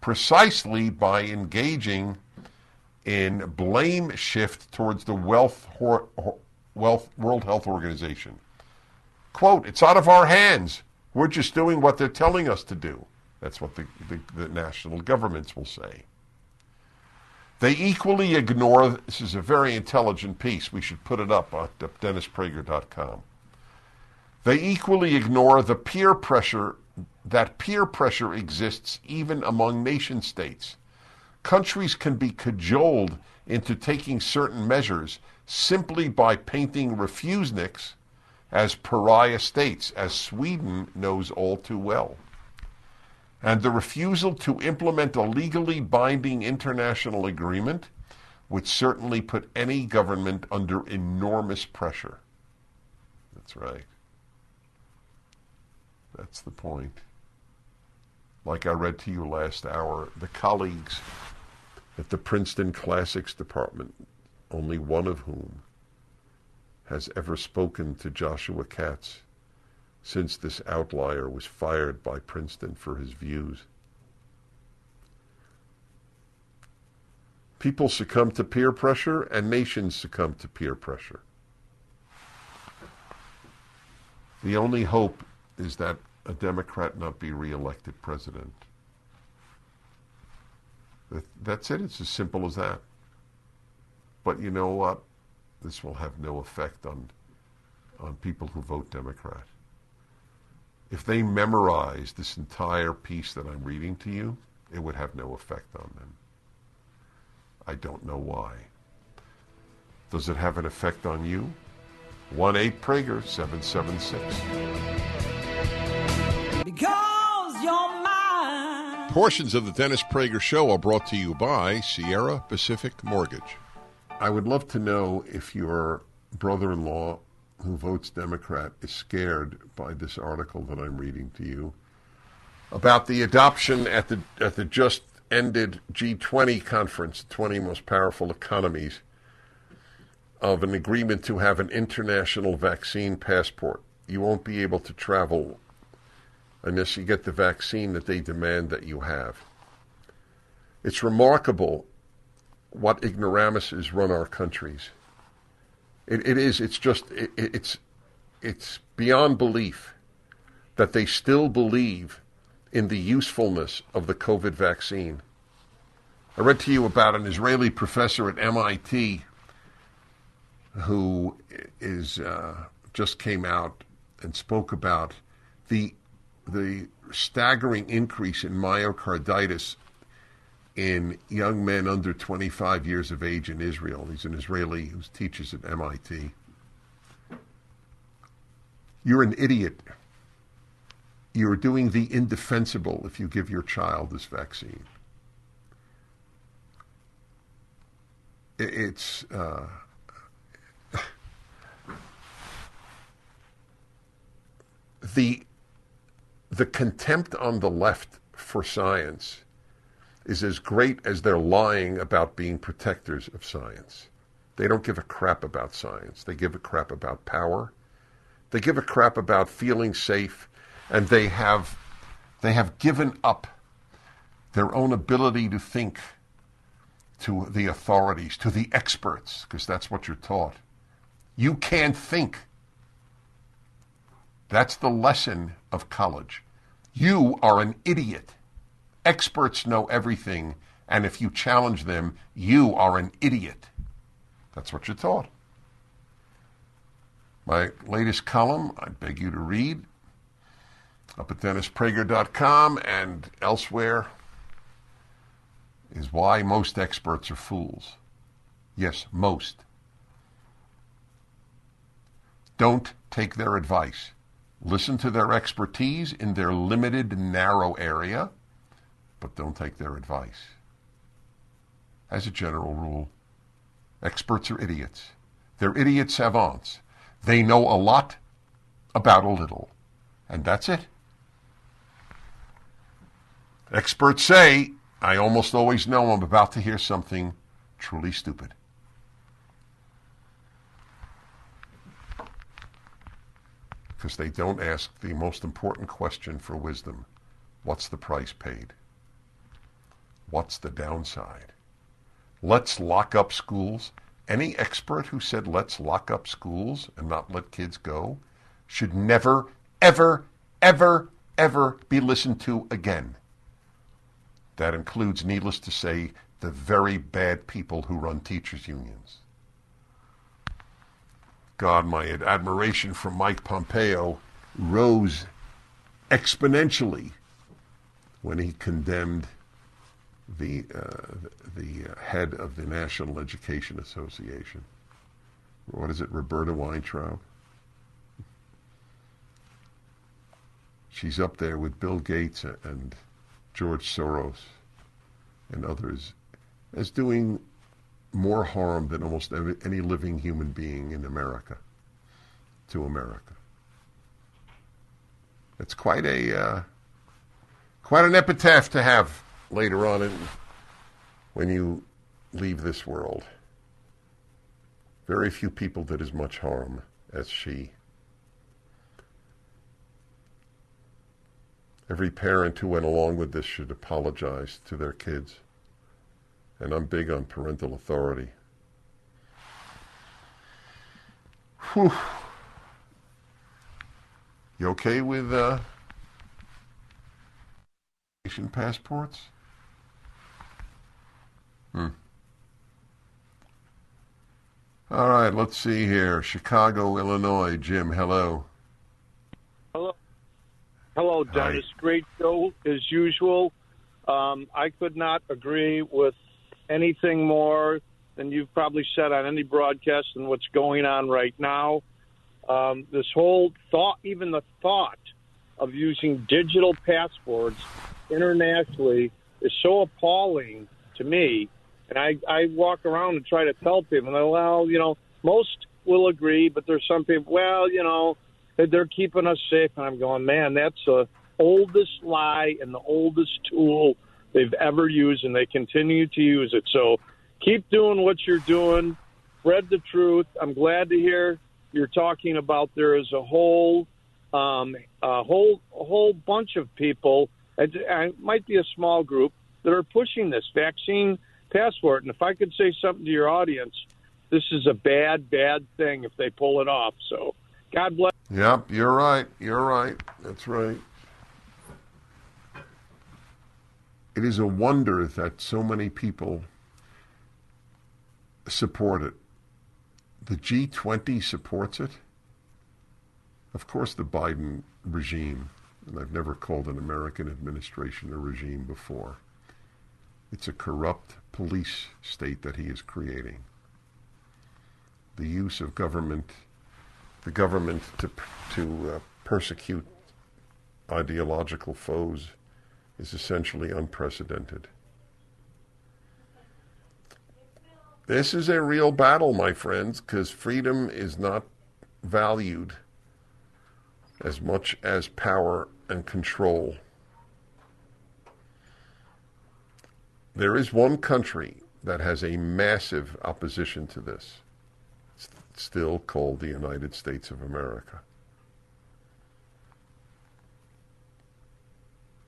precisely by engaging in blame shift towards the World Health Organization. Quote, it's out of our hands. We're just doing what they're telling us to do. That's what the national governments will say. They equally ignore, this is a very intelligent piece, we should put it up at DennisPrager.com. They equally ignore the peer pressure exists even among nation states. Countries can be cajoled into taking certain measures simply by painting refuseniks as pariah states, as Sweden knows all too well. And the refusal to implement a legally binding international agreement would certainly put any government under enormous pressure. That's right. That's the point. Like I read to you last hour, the colleagues at the Princeton Classics Department, only one of whom has ever spoken to Joshua Katz since this outlier was fired by Princeton for his views. People succumb to peer pressure, and nations succumb to peer pressure. The only hope is that a Democrat not be reelected president. That's it. It's as simple as that. But you know what? This will have no effect on people who vote Democrat. If they memorize this entire piece that I'm reading to you, it would have no effect on them. I don't know why. Does it have an effect on you? 1-8-PRAGER-776. Because you're mine. Portions of the Dennis Prager Show are brought to you by Sierra Pacific Mortgage. I would love to know if your brother-in-law who votes Democrat is scared by this article that I'm reading to you about the adoption at the just ended G20 conference, 20 most powerful economies, of an agreement to have an international vaccine passport. You won't be able to travel unless you get the vaccine that they demand that you have. It's remarkable what ignoramuses run our countries. It's beyond belief that they still believe in the usefulness of the COVID vaccine. I read to you about an Israeli professor at MIT who is just came out and spoke about the staggering increase in myocarditis in young men under 25 years of age in Israel. He's an Israeli who teaches at MIT. You're an idiot. You're doing the indefensible if you give your child this vaccine. It's the contempt on the left for science is as great as their lying about being protectors of science. They don't give a crap about science. They give a crap about power. They give a crap about feeling safe, and they have given up their own ability to think to the authorities, to the experts, because that's what you're taught. You can't think. That's the lesson of college. You are an idiot. Experts know everything, and if you challenge them, you are an idiot. That's what you're taught. My latest column, I beg you to read, up at DennisPrager.com and elsewhere, is why most experts are fools. Yes, most. Don't take their advice. Listen to their expertise in their limited, narrow area, but don't take their advice. As a general rule, experts are idiots. They're idiot savants. They know a lot about a little, and that's it. Experts say, I almost always know I'm about to hear something truly stupid. Because they don't ask the most important question for wisdom. What's the price paid? What's the downside? Let's lock up schools. Any expert who said let's lock up schools and not let kids go should never, ever, ever, ever be listened to again. That includes, needless to say, the very bad people who run teachers' unions. God, my admiration for Mike Pompeo rose exponentially when he condemned the head of the National Education Association. What is it, Roberta Weintraub? She's up there with Bill Gates and George Soros and others as doing more harm than almost any living human being in America to America. It's quite an epitaph to have later on when you leave this world. Very few people did as much harm as she. Every parent who went along with this should apologize to their kids. And I'm big on parental authority. Whew. You okay with Asian passports? All right, let's see here. Chicago, Illinois. Jim, hello. Hello, Dennis. Hi. Great show, as usual. I could not agree with anything more than you've probably said on any broadcast and what's going on right now. This whole thought, even the thought of using digital passports internationally is so appalling to me. And I walk around and try to tell people, well, most will agree, but there's some people, they're keeping us safe. And I'm going, man, that's the oldest lie and the oldest tool they've ever used, and they continue to use it. So keep doing what you're doing. Spread the truth. I'm glad to hear you're talking about there is a whole bunch of people, it might be a small group, that are pushing this vaccine passport. And if I could say something to your audience, this is a bad, bad thing if they pull it off. So God bless. Yep, you're right. You're right. That's right. It is a wonder that so many people support it. The G20 supports it. Of course, the Biden regime, and I've never called an American administration a regime before. It's a corrupt police state that he is creating. The use of the government to persecute ideological foes is essentially unprecedented. This is a real battle, my friends, because freedom is not valued as much as power and control. There is one country that has a massive opposition to this. It's still called the United States of America.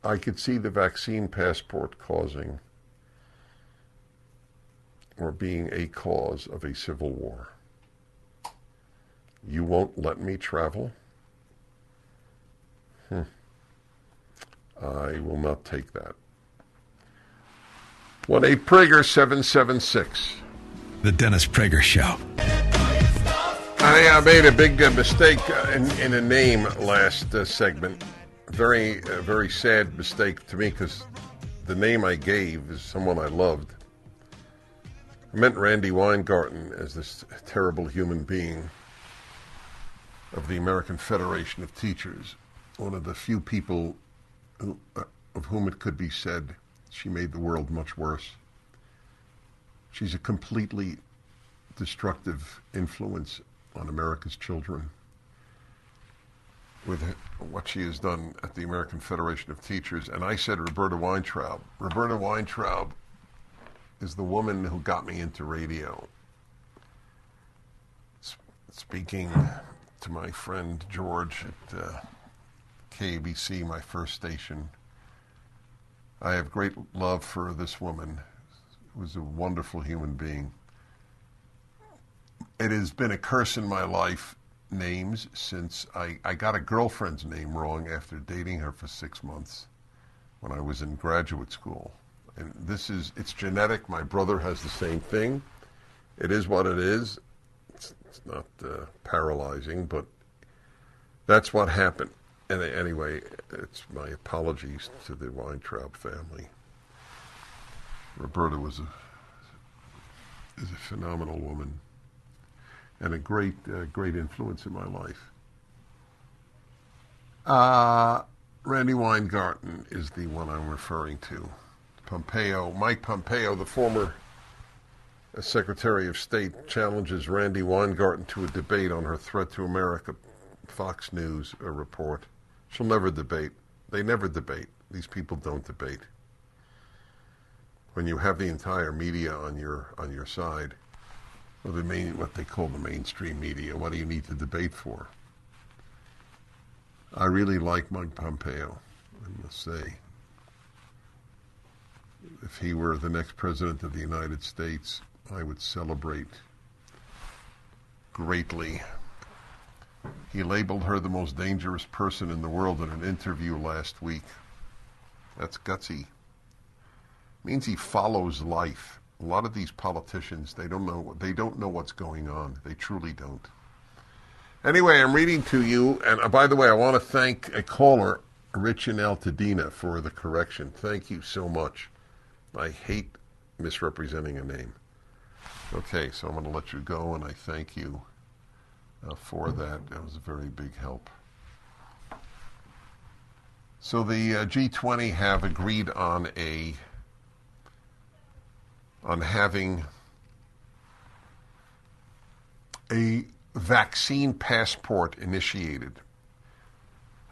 I could see the vaccine passport causing or being a cause of a civil war. You won't let me travel? I will not take that. 1-8-PRAGER-776. The Dennis Prager Show. I made a big mistake in a name last segment. Very, very sad mistake to me because the name I gave is someone I loved. I meant Randy Weingarten as this terrible human being. of the American Federation of Teachers, one of the few people of whom it could be said she made the world much worse. She's a completely destructive influence on America's children with what she has done at the American Federation of Teachers. And I said Roberta Weintraub. Roberta Weintraub is the woman who got me into radio. Speaking to my friend George at KABC, my first station, I have great love for this woman, who was a wonderful human being. It has been a curse in my life, names, since I got a girlfriend's name wrong after dating her for 6 months when I was in graduate school. And it's genetic. My brother has the same thing. It is what it is. It's not paralyzing, but that's what happened. And anyway, it's my apologies to the Weintraub family. Roberta is a phenomenal woman and a great influence in my life. Randy Weingarten is the one I'm referring to. Mike Pompeo, the former Secretary of State, challenges Randy Weingarten to a debate on her threat to America. Fox News report. She'll never debate. They never debate. These people don't debate. When you have the entire media on your side, or what they call the mainstream media, what do you need to debate for? I really like Mike Pompeo, I must say. If he were the next president of the United States, I would celebrate greatly. He labeled her the most dangerous person in the world in an interview last week. That's gutsy. It means he follows life. A lot of these politicians, they don't know what's going on. They truly don't. Anyway, I'm reading to you, and by the way, I want to thank a caller, Rich in Altadena, for the correction. Thank you so much. I hate misrepresenting a name. Okay, so I'm going to let you go, and I thank you for that. That was a very big help. So the G20 have agreed on having a vaccine passport initiated,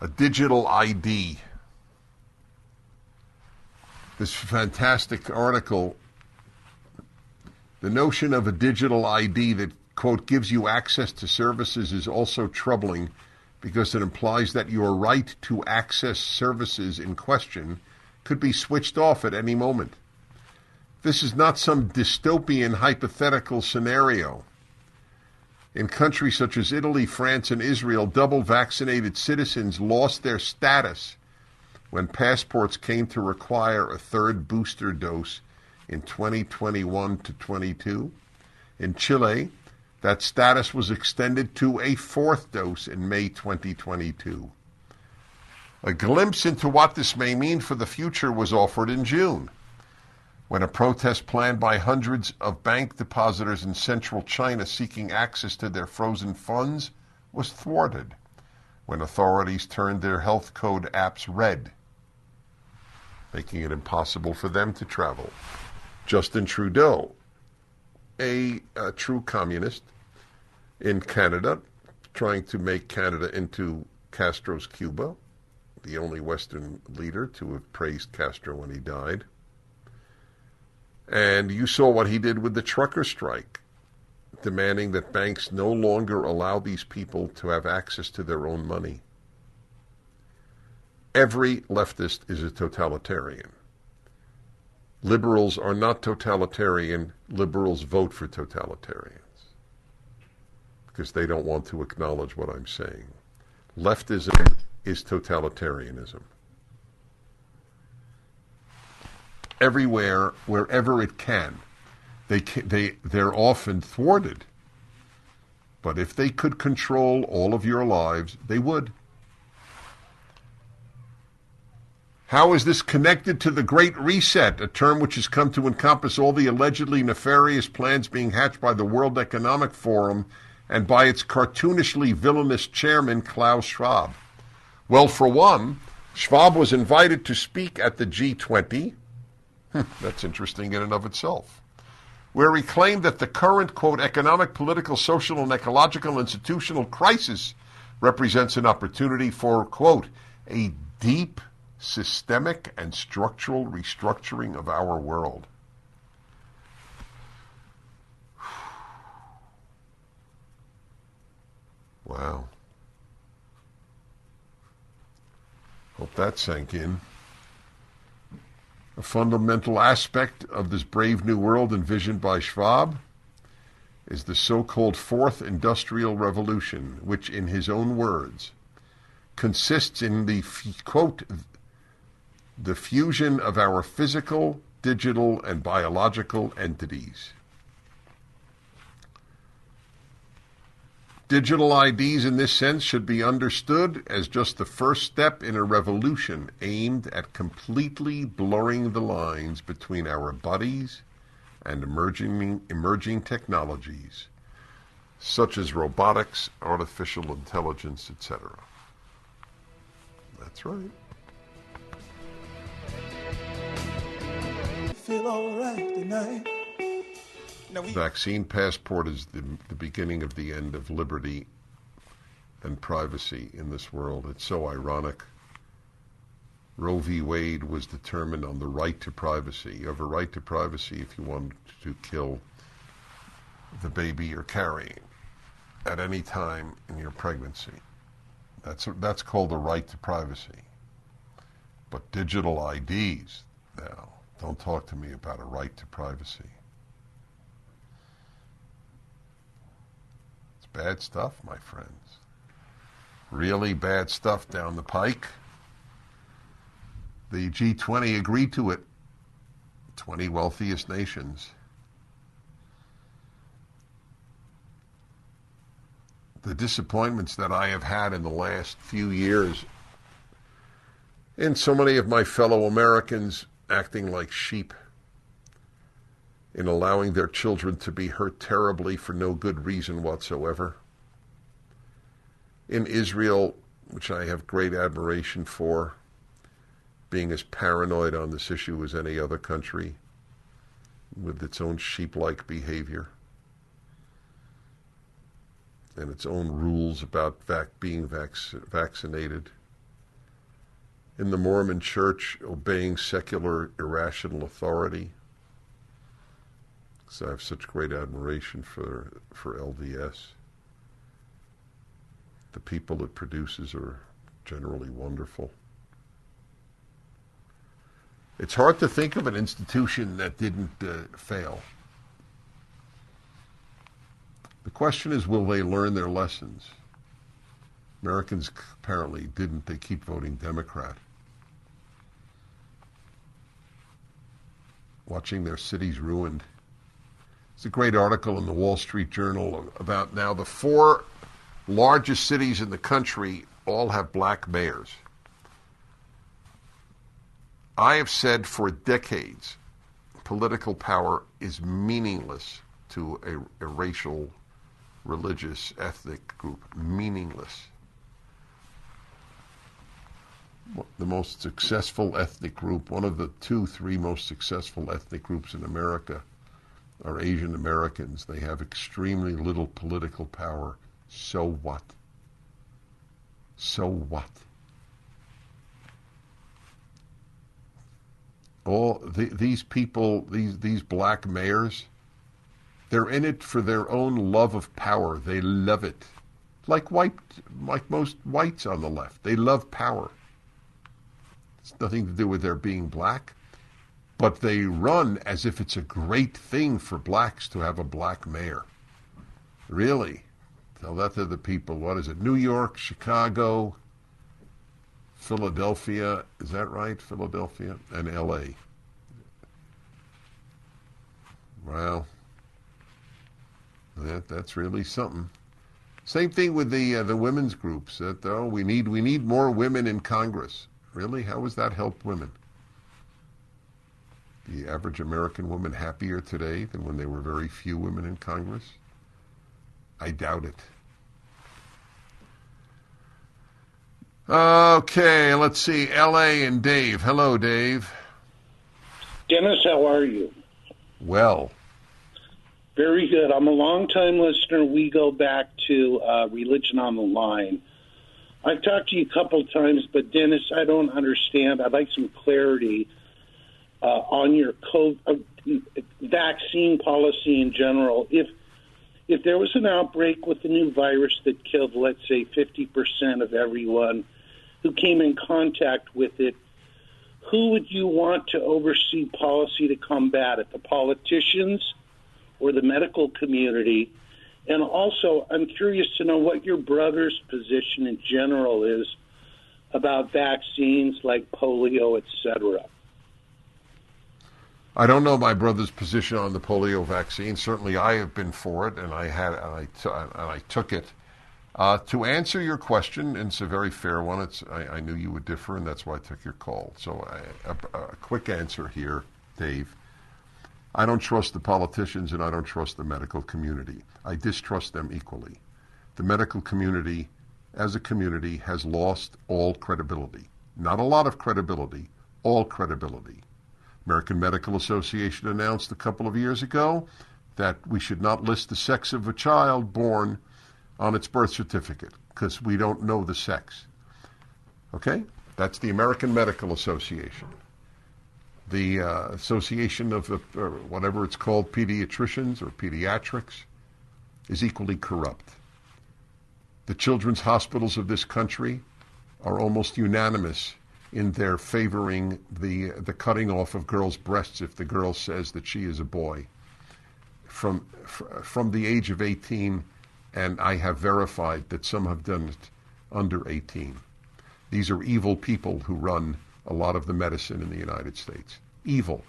a digital ID. This fantastic article, the notion of a digital ID that, quote, gives you access to services is also troubling because it implies that your right to access services in question could be switched off at any moment. This is not some dystopian hypothetical scenario. In countries such as Italy, France, and Israel, double vaccinated citizens lost their status when passports came to require a third booster dose in 2021 to 22. In Chile, that status was extended to a fourth dose in May 2022. A glimpse into what this may mean for the future was offered in June, when a protest planned by hundreds of bank depositors in central China seeking access to their frozen funds was thwarted, when authorities turned their health code apps red, making it impossible for them to travel. Justin Trudeau, a true communist in Canada, trying to make Canada into Castro's Cuba, the only Western leader to have praised Castro when he died. And you saw what he did with the trucker strike, demanding that banks no longer allow these people to have access to their own money. Every leftist is a totalitarian. Liberals are not totalitarian. Liberals vote for totalitarians because they don't want to acknowledge what I'm saying. Leftism is totalitarianism. Everywhere, wherever it can, they're often thwarted. But if they could control all of your lives, they would. How is this connected to the Great Reset, a term which has come to encompass all the allegedly nefarious plans being hatched by the World Economic Forum and by its cartoonishly villainous chairman, Klaus Schwab. Well, for one, Schwab was invited to speak at the G20. That's interesting in and of itself. Where he claimed that the current, quote, economic, political, social, and ecological institutional crisis represents an opportunity for, quote, a deep, systemic, and structural restructuring of our world. Wow. Hope that sank in. A fundamental aspect of this brave new world envisioned by Schwab is the so-called Fourth Industrial Revolution, which, in his own words, consists in the, quote, the fusion of our physical, digital, and biological entities. Digital IDs in this sense should be understood as just the first step in a revolution aimed at completely blurring the lines between our bodies and emerging technologies, such as robotics, artificial intelligence, etc. That's right. Feel all right tonight. Vaccine passport is the beginning of the end of liberty and privacy in this world. It's so ironic. Roe v. Wade was determined on the right to privacy. You have a right to privacy if you want to kill the baby you're carrying at any time in your pregnancy. That's called a right to privacy. But digital IDs, now, don't talk to me about a right to privacy. It's bad stuff, my friends. Really bad stuff down the pike. The G20 agreed to it. 20 wealthiest nations. The disappointments that I have had in the last few years, and so many of my fellow Americans acting like sheep in allowing their children to be hurt terribly for no good reason whatsoever. In Israel, which I have great admiration for, being as paranoid on this issue as any other country, with its own sheep-like behavior and its own rules about being vaccinated. In the Mormon Church, obeying secular, irrational authority. So I have such great admiration for LDS. The people it produces are generally wonderful. It's hard to think of an institution that didn't fail. The question is, will they learn their lessons? Americans apparently didn't. They keep voting Democrat. Watching their cities ruined. It's a great article in the Wall Street Journal about now the 4 largest cities in the country all have black mayors. I have said for decades, political power is meaningless to a racial, religious, ethnic group. Meaningless. The most successful ethnic group, one of the 2-3 most successful ethnic groups in America, are Asian Americans. They have extremely little political power. So what? So what? These people, these black mayors, they're in it for their own love of power. They love it. Like most whites on the left. They love power. It's nothing to do with their being black. But they run as if it's a great thing for blacks to have a black mayor. Really? Tell that to the people. What is it? New York, Chicago, Philadelphia. Is that right? Philadelphia and L.A. Well, that's really something. Same thing with the women's groups. That we need more women in Congress. Really? How has that helped women? The average American woman happier today than when there were very few women in Congress? I doubt it. Okay, let's see. L.A. and Dave. Hello, Dave. Dennis, how are you? Well. Very good. I'm a long-time listener. We go back to Religion on the Line. I've talked to you a couple of times, but Dennis, I don't understand. I'd like some clarity on your vaccine policy in general. If there was an outbreak with a new virus that killed, let's say, 50% of everyone who came in contact with it, who would you want to oversee policy to combat it? The politicians or the medical community? And also, I'm curious to know what your brother's position in general is about vaccines like polio, etc. I don't know my brother's position on the polio vaccine. Certainly, I have been for it, and I took it. To answer your question, and it's a very fair one. I knew you would differ, and that's why I took your call. So, a quick answer here, Dave. I don't trust the politicians, and I don't trust the medical community. I distrust them equally. The medical community, as a community, has lost all credibility. Not a lot of credibility, all credibility. American Medical Association announced a couple of years ago that we should not list the sex of a child born on its birth certificate because we don't know the sex. Okay? That's the American Medical Association. The Association of whatever it's called, pediatricians or pediatrics, is equally corrupt. The children's hospitals of this country are almost unanimous in their favoring the cutting off of girls' breasts if the girl says that she is a boy from the age of 18, and I have verified that some have done it under 18. These are evil people who run a lot of the medicine in the United States. Evil.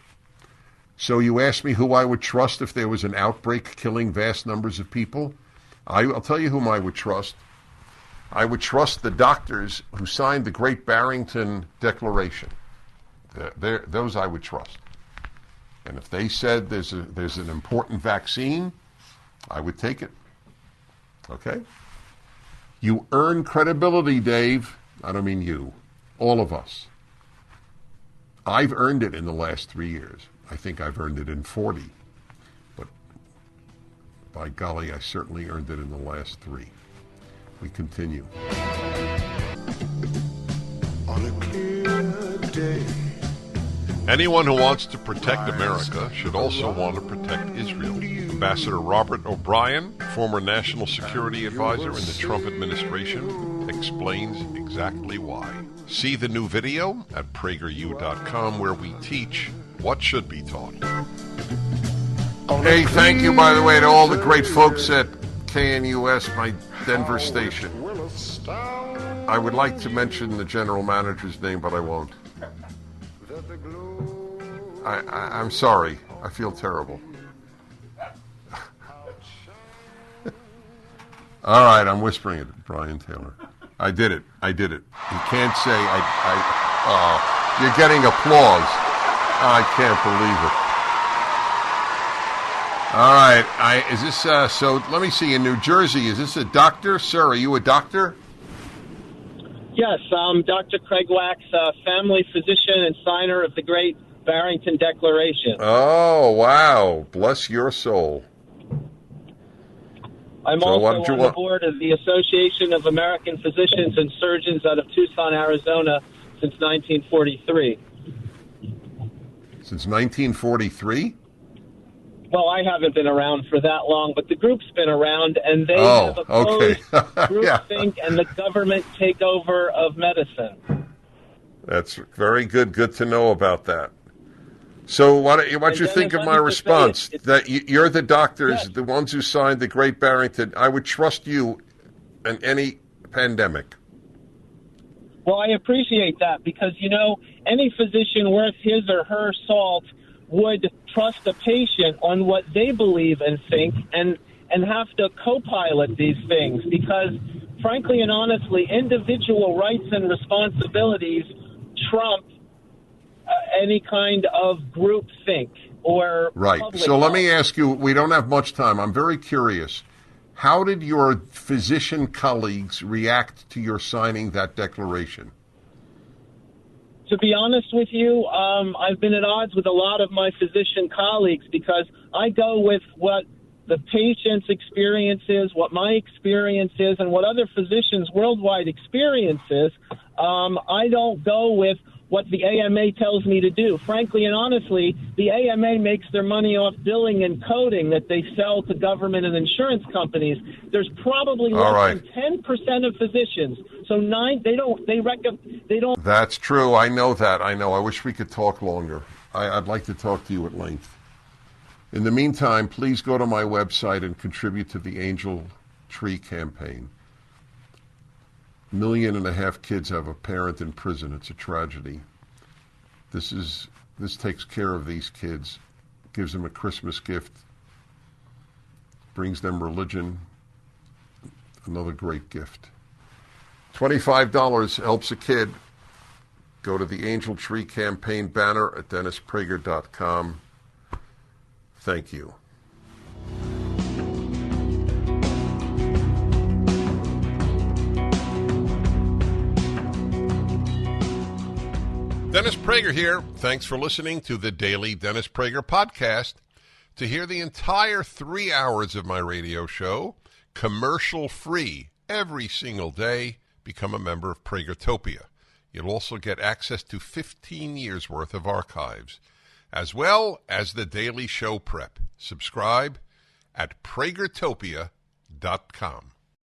So you ask me who I would trust if there was an outbreak killing vast numbers of people? I'll tell you whom I would trust. I would trust the doctors who signed the Great Barrington Declaration. Those I would trust. And if they said there's an important vaccine, I would take it. Okay? You earn credibility, Dave. I don't mean you. All of us. I've earned it in the last 3 years. I think I've earned it in 40. But by golly, I certainly earned it in the last 3. We continue. On a clear day. Anyone who wants to protect America should also want to protect Israel. Ambassador Robert O'Brien, former national security advisor in the Trump administration, explains exactly why. See the new video at PragerU.com where we teach what should be taught. Hey, thank you, by the way, to all the great folks at KNUS, my Denver station. I would like to mention the general manager's name, but I won't. I'm sorry. I feel terrible. All right, I'm whispering it, Brian Taylor. I did it. You can't say you're getting applause. I can't believe it. All right, is this, so let me see, in New Jersey, is this a doctor? Sir, are you a doctor? Yes, I'm Dr. Craig Wax, family physician and signer of the Great Barrington Declaration. Oh, wow. Bless your soul. I'm also on the board of the Association of American Physicians and Surgeons out of Tucson, Arizona, since 1943. Since 1943? Well, I haven't been around for that long, but the group's been around, and they have opposed groupthink and the government takeover of medicine. That's very good. Good to know about that. So what you think of my response? That you're the doctors, yes, the ones who signed the Great Barrington. I would trust you in any pandemic. Well, I appreciate that because, any physician worth his or her salt would trust a patient on what they believe and think and have to co-pilot these things because, frankly and honestly, individual rights and responsibilities trump any kind of group think or right. So let me ask you, we don't have much time. I'm very curious. How did your physician colleagues react to your signing that declaration? To be honest with you, I've been at odds with a lot of my physician colleagues because I go with what the patient's experience is, what my experience is, and what other physicians worldwide experience is. I don't go with what the AMA tells me to do. Frankly and honestly, the AMA makes their money off billing and coding that they sell to government and insurance companies. There's probably less than 10% of physicians. So they don't. That's true. I know that. I know. I wish we could talk longer. I'd like to talk to you at length. In the meantime, please go to my website and contribute to the Angel Tree campaign. 1.5 million kids have a parent in prison. It's a tragedy. This takes care of these kids, gives them a Christmas gift, brings them religion. Another great gift. $25 helps a kid. Go to the Angel Tree campaign banner at DennisPrager.com. Thank you. Dennis Prager here. Thanks for listening to the Daily Dennis Prager Podcast. To hear the entire 3 hours of my radio show, commercial-free, every single day, become a member of Pragertopia. You'll also get access to 15 years' worth of archives, as well as the daily show prep. Subscribe at Pragertopia.com.